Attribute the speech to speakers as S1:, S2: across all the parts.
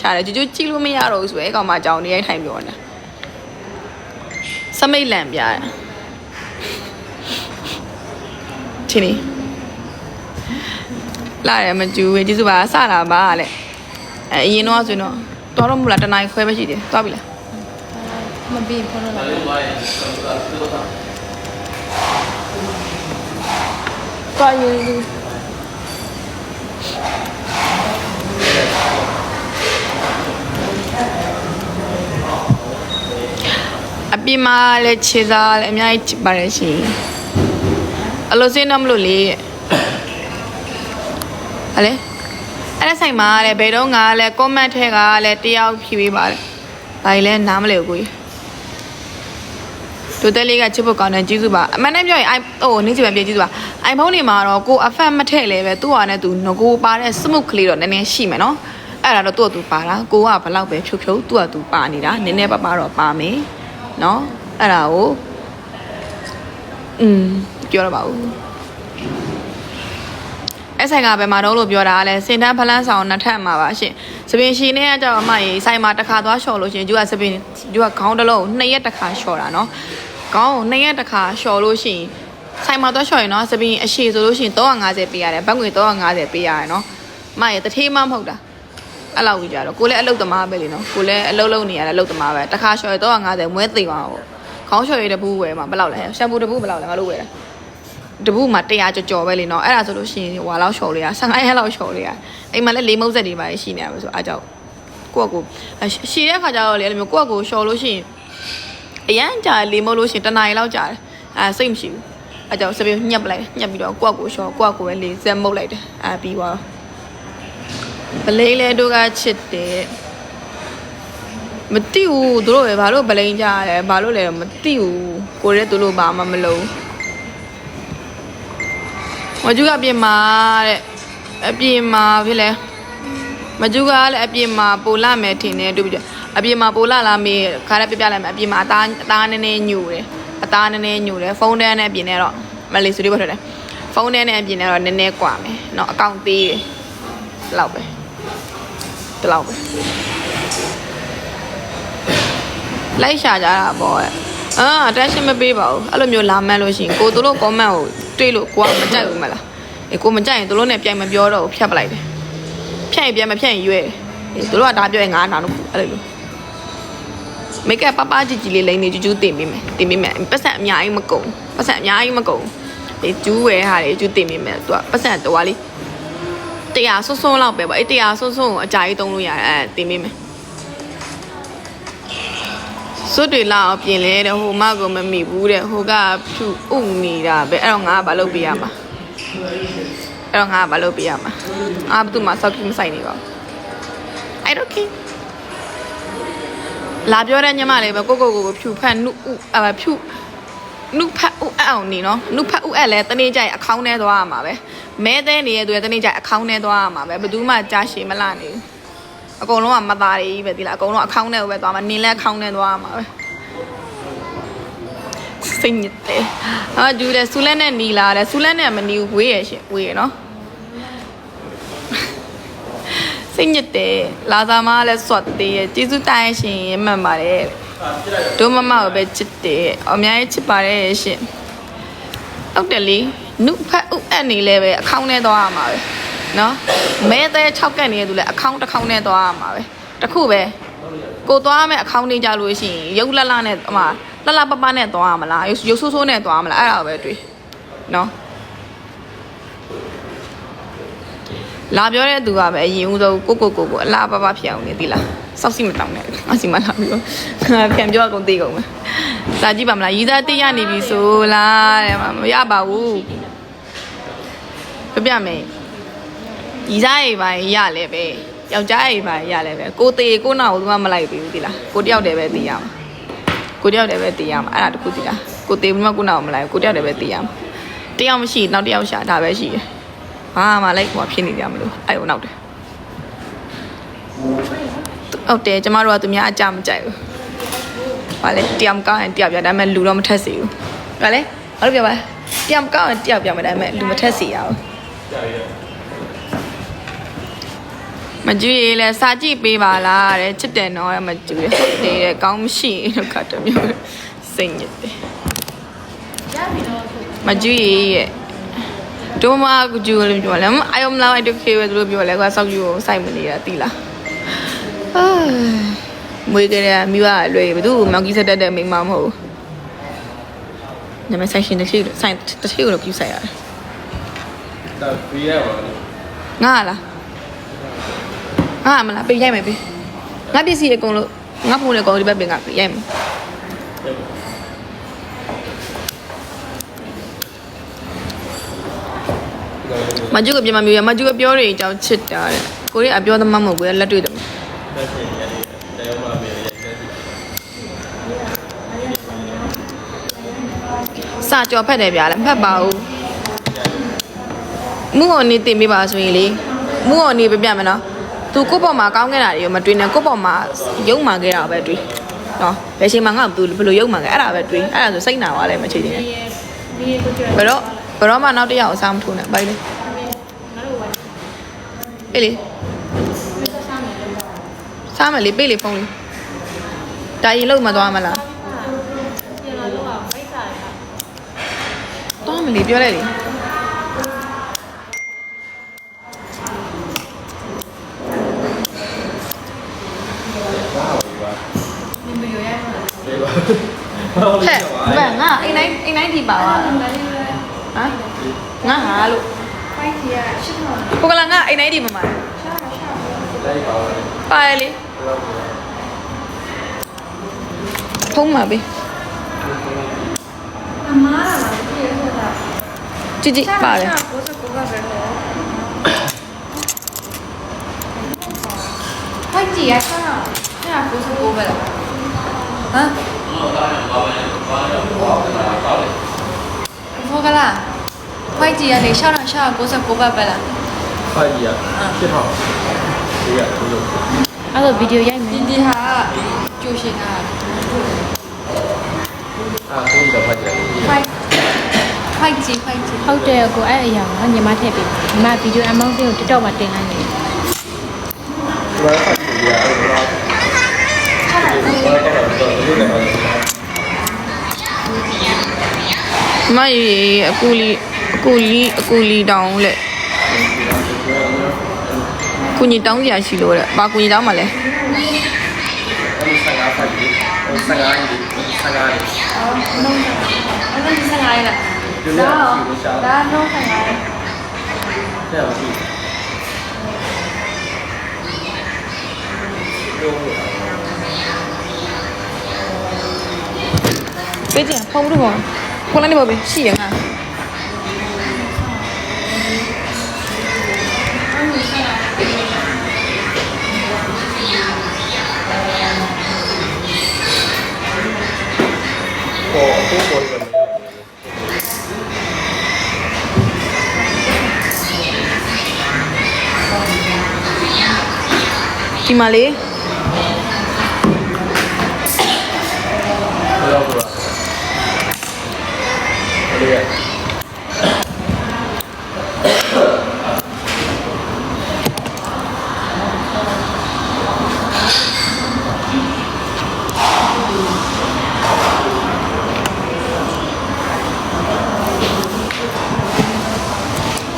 S1: ရှာတယ်ကျွတ်ကြည့်လို့မရတော့ဘူးဆိုရဲကောင်မကြောင်နေရိုက်ထိုင်ပြောနေတာစမိတ်လန့်ပြတယ်ချင်းနေလာရမကျူးကျေးဇူးပါစတာပါလေအရင်တော့ဆိုရင်တော့မလားတနိုင်ခွဲပဲရှိတယ်သွားပြီလား
S2: မပြီးဖော်တော့လား
S1: သွားယူအပြင်းမလည်းခြေစားလည်းအများကြီးပါတယ်ရှင်အလိုစင်းတော့မလို့လေဟဲ့လေအဲ့ဒါဆိုင်မှာလည်းဘယ်တော့ငါလည်း comment ထဲကလည်းတယောက်ဖြေပေးပါတယ်ဒါကြီးလည်းနားမလဲကိုကြီးတိုးတက်လေးကချစ်ဖို့ကောင်းတယ်ကျေးဇူးပါအမှန်တမ်းပြောရင်နေစီပဲပြေကျေးဇူးပါ iPhone တွေမှာတော့ကိုအဖက်မထည့်လဲပဲသူ့ဟာနဲ့သူငကိုပါတဲ့ smoke ကလေးတော့နည်းနည်းရှိမယ်နော်အဲ့ဒါတော့သူ့ကသူပါတာကိုကဘလောက်ပဲဖြုတ်ဖြုတ်သူ့ကသူပါနေတာနည်းနည်းပါတော့ပါမယ်နော်အဲ့ဒါကိုပြောရပါဦးအဲ့ဆိုင်ကဘယ်မှာတော့လို့ပြောတာလဲစင်တန်းဖလန်းဆောင်နှစ်ထပ်မှာပါရှင်စပင်ရှင်နဲ့အကြောင်းအမကြီးဆိုင်မှာတစ်ခါသွားလျှော်လို့ရှင်သူကစပင်သူကခေါင်းတစ်လုံး2ရက်တစ်ခါလျှော်တာနော်ခေါင်း2ရက်တစ်ခါလျှော်လို့ရှင်ဆိုင်မှာသွားလျှော်ရင်နော်စပင်အရှည်ဆိုလို့ရှင်350ပေးရတယ်ဘတ်ငွေ350ပေးရတယ်နော်အမကြီးတထေးမမဟုတ်တာအဲ့လောက်ကြီးကြတော့ကိုလည်းအလုပ်သမားပဲလေနော်ကိုလည်းအလုပ်လုပ်နေရတဲ့အလုပ်သမားပဲတစ်ခါလျှော်ရင်350မွဲသိပါဦးခေါင်းလျှော်ရတဲ့ဘူးဝယ်မှာဘယ်လောက်လဲရှမ်ပူတဘူးဘယ်လောက်လဲငါတို့ဝယ်တာတပူမှာ100ကျော်ပဲလေနော်အဲ့ဒါဆိုလို့ရှိရင်ဟွာလောက်လျှော်လေးရ15ရက်လောက်လျှော်လေးရအိမ်မှာလည်းလေးမုတ်ဆက်တွေပါရှိနေရမှာဆိုအားကြောင့်ကိုယ့်ကိုရှည်တဲ့ခါကျတော့လေအဲ့လိုမျိုးကိုယ့်ကိုလျှော်လို့ရှိရင်အရန်ကြာလေးမုတ်လို့ရှိရင်တနားရီလောက်ကြာတယ်စိတ်မရှိဘူးအားကြောင့်စပင်းညက်ပလိုက်ညက်ပြီးတော့ကိုယ့်ကိုလျှော်ကိုယ့်ကိုပဲလေးစက်မုတ်လိုက်တယ်ပြီးသွားဗလိန်လေတို့ကချစ်တယ်မတိဘူးတို့ပဲဘာလို့ဗလိန်ကြရဲဘာလို့လဲမတိဘူးကိုရဲတို့လို့ဘာမှမလုပ်မကျူကအပြင်မှာတဲ့အပြင်မှာဖြစ်လဲမကျူကလည်းအပြင်မှာပိုလာမယ်ထင်တယ်တို့ပြအပြင်မှာပိုလာလာမေးခါရပြပြလိုက်မယ်အပြင်မှာအသားနည်းနည်းညူတယ်အသားနည်းနည်းညူတယ်ဖုန်းတန်းနဲ့အပြင်နဲ့တော့မလေးဆိုလေးပဲထွက်တယ်ဖုန်းတန်းနဲ့အပြင်နဲ့တော့နည်းနည်းကွာမယ်เนาะအကောင့်သေးတယ်ဒီလောက်ပဲလိုက်ရှာကြတာပေါ့attention မပေးပါဘူးအဲ့လိုမျိုးလာမှန်းလို့ရှိရင်ကိုတို့ comment ကိုတွေ့လို့ကိုကမကြိုက်ဘူးမလားကိုမကြိုက်ရင်တို့နဲ့ပြိုင်မပြောတော့ဘူးဖြတ်ပလိုက်တယ်ဖြတ်ရင်ပြန်မဖြတ်ရင်ရွေးတယ်တို့ကဒါပြောရင်ငါနာလို့အဲ့လိုမိတ်ကပပကြီးလေးလိမ့်နေကျူးတင်ပေးမယ်ပတ်စံအများကြီးမကုန်ကျူးဝဲဟာလေကျူးတင်ပေးမယ်သူကပတ်စံတော်လေး100ဆွန်းလောက်ပဲပေါ့အဲ့100ဆွန်းကိုအကြာကြီးသုံးလို့ရတယ်တင်ပေးမယ်စွတ်တွေလာအောင်ပြင်လဲတဲ့ဟိုမကမမိဘူးတဲ့ဟိုကဖြူဥနေတာပဲအဲ့တော့ငါဘာလုပ်ပေးရမှာသူ့မှာစောက်ကြီးမဆိုင်နေပါဘူးအဲ့တော့ကလာပြောတဲ့ညမလေးပဲကိုဖြူဖတ်နုဖြူနုဖတ်ဥအောင်နေနော်နုဖတ်ဥအဲ့လဲတနေ့ကျရင်အခေါင်းထဲသွားရမှာပဲမဲသေးနေရဲ့သူတနေ့ကျရင်အခေါင်းထဲသွားရမှာပဲဘယ်သူမှကြားရှည်မလာနေဘူးအကုန်လုံးကမသားတွေကြီးပဲဒီလားအကုန်လုံးအခေါင်းထဲကိုပဲသွားမှာနင်းလဲအခေါင်းထဲသွားမှာပဲစိတ်ညစ်တယ်ဒူတယ်ဆူလက်နဲ့နီလာတယ်ဆူလက်နဲ့မနီဘူးဝေးရရှင်ဝေးရနော်စိတ်ညစ်တယ်လာစာမလည်းစွတ်သေးရဲ့ကျေးဇူးတိုင်းရှင်မှန်ပါတယ်တို့မမကိုပဲချစ်တယ်အများကြီးချစ်ပါတယ်ရှင်ဟုတ်တယ်လေနုဖတ်ဥအဲ့နေလဲပဲအခေါင်းထဲသွားရမှာပဲနော်မဲသေး6ကက်နေသူလဲအခေါင်းတစ်ခေါင်းနဲ့သွားရမှာပဲတခုပဲကိုသွားမယ်အခေါင်းနေကြလို့ရှိရင်ရုပ်လှနဲ့အမလှပပနဲ့သွားရမလားရုပ်ဆိုးဆိုးနဲ့သွားရမလားအဲ့ဒါပဲတွေ့နော်လာပြောတဲ့သူကပဲအရင်ဦးဆုံးကိုအလားပပဖြစ်အောင်နေသီလားစောက်စီမတောင်းနဲ့အစီမလာပြီးတော့ပြန်ပြောကုန်သေးကုန်မယ်စာကြည့်ပါမလားရီးသားတိရနေပြီဆိုလားတဲ့မရပါဘူးပြမယ်ရီးသားရေးပါရလဲပဲယောက်ျားရေးပါရလဲပဲကိုသေးကိုနောက်ကိုသူကမလိုက်ပြီဘူးသီလားကိုတယောက်တည်းပဲသိရမှာအဲ့ဒါတခုသီလားကိုသေးဘူးမကိုနောက်မလိုက်ကိုတယောက်တည်းပဲသိရမှာတယောက်မရှိနောက်တယောက်ရှာဒါပဲရှိတယ်ဘာမှလိုက်ဟိုဖြစ်နေကြမလို့အဲ့ဟိုနောက်တယ်ဟုတ်တယ်ကျမတို့ကသူများအကြမကြိုက်ဘူးဘာလဲတယောက်ကောင်းရင်တယောက်ပြဒါပေမဲ့လူတော့မထက်စေဘူးဘာလဲဘာလို့ပြောပါတယောက်ကောင်းရင်တယောက်ပြမယ်ဒါပေမဲ့လူမထက်စေရဘူး မကျွေးလေစာကြည့်ပေးပါလားတဲ့ချစ်တယ်နော်မကျွေးဟုတ်တယ်တဲ့ကောင်းမရှိလို့ခတ်တယ်မျိုးစိတ်ညစ်တယ်မကျွေးရဲ့တို့မကကျွေးလို့ပြောလဲအယုံလာအဲ့တခေပဲသူတို့ပြောလဲကွာစောက်ယူကိုစိုက်မနေတာတိလားမွေးကြတဲ့မိဘအလွယ်ဘသူမောင်ကြီးဆက်တက်တဲ့မိမမဟုတ်ညမဆိုင်ရှင်တစ်ချိဆိုင်တစ်ချိကိုတော့ပြုဆိုင်ရတယ်
S3: ဒါပြရပါလား
S1: ငါလားငါမလားပေးရိုက်မယ်ပေးငါပစ္စည်းအကုန်လို့ငါဖုန်းနဲ့ကောင်ဒီဘက်ပေးငါပေးရိုက်မယ်မကျူကပြန်မမျိုးရမကျူကပြောတွေအကြောင်းချစ်တာတဲ့ကိုရီအပြောသမားမဟုတ်ဘူးလက်တွေ့တယ်စာကြော်ဖက်တယ်ဗျာလဲဖက်ပါဦးမူဟောနေတင်ပေးပါဆိုရင်လေမူဟောနေပြပြမယ်နော်သူကိုယ့်ဘော်မှာကောင်းခဲ့တာတွေရောမတွေးနဲ့ကိုယ့်ဘော်မှာယုံမှန်ခဲ့တာပဲတွေးနော်ဘယ်ချိန်မှငါ့ကိုဘယ်လိုယုံမှန်ခဲ့အဲ့ဒါပဲတွေးအဲ့ဒါဆိုစိတ်နာသွားလဲမချေချင်နဲ့ဘယ်တော့မှနောက်တစ်ယောက်အစားမထိုးနဲ့ဘိုက်လေပေးလေစားမယ်လေပေးလေဖုန်းလေဒါရင်လုံးမသွားမလားတော့မလီပြောလိုက်လေဟဲ့ဘယ်ငါအိမ်တိုင်းဒီပါလားဟမ်ငါဟာလို့ကိုကလာငါအိမ်တိုင်းဒီမှာပါလေဖုန်းမှာပဲကြည့်ပါတယ်
S2: ဖိုက်ကြီးရဆရာ99ပဲလားဟမ်ဘောကလားဖိုက်ကြီးကနေ99ပဲလား
S3: ဖိုက်ကြီးอ่ะဖြစ်ဟောင်းဒီကဘယ်လို
S2: အဲ့တော့ဗီဒီယိုရိုက်မယ်ဒီဟာကျိုးရှင်က
S3: ကိုကြီးတော့ဖိုက်ကြီး
S2: ဖိုက်ကြီးဟုတ်တယ်ကိုအဲ့အရာကညီမထည့်ပေးညီမဗီဒီယိုအမောင်းကို TikTok မှာတင်လိုက်နေ
S3: ဘာဖိုက်ကြီးอ่ะအဲ့ဒါ
S1: မရေအကူလီတောင်းလက်ကူညီတောင်းကြရှိလို့တဲ့ဘာကူညီတောင်းမှလဲ
S3: အဲ့ဒီ55ဖိုက်ကြီး55ကြီး55လေး
S2: အဲ့ဒါ55လားဒါနှုံး55
S3: တဲ့ဟုတ်ပြီ
S1: ပေးကြဖုန်းတို့ပေါ့ခေါ်လိုက်နေပါပဲရှိရငါဒီမှာလေ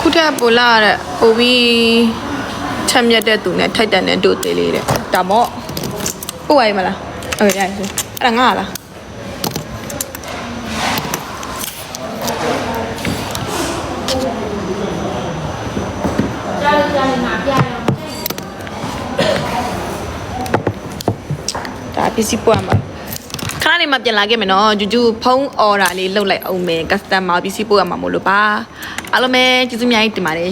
S1: ခုထပ်ပိုလာတဲ့ပိုပြီးချက်မြတ်တဲ့သူနဲ့ထိုက်တန်တဲ့တို့သေးလေးတဲ့ဒါမော့ပို့ရမလားဟုတ်ရတယ်ဆိုအဲ့ဒါငါလားဒါပစ္စည်းပွားမှာခဏနေမှပြန်လာခဲ့မယ်နော်ဂျူဂျူဖုန်းအော်ဒါလေးလုတ်လိုက်အောင်မယ် customer ပစ္စည်းပို့ရမှာမို့လို့ပါအားလုံးပဲကျေးဇူးအများကြီးတင်ပါတယ်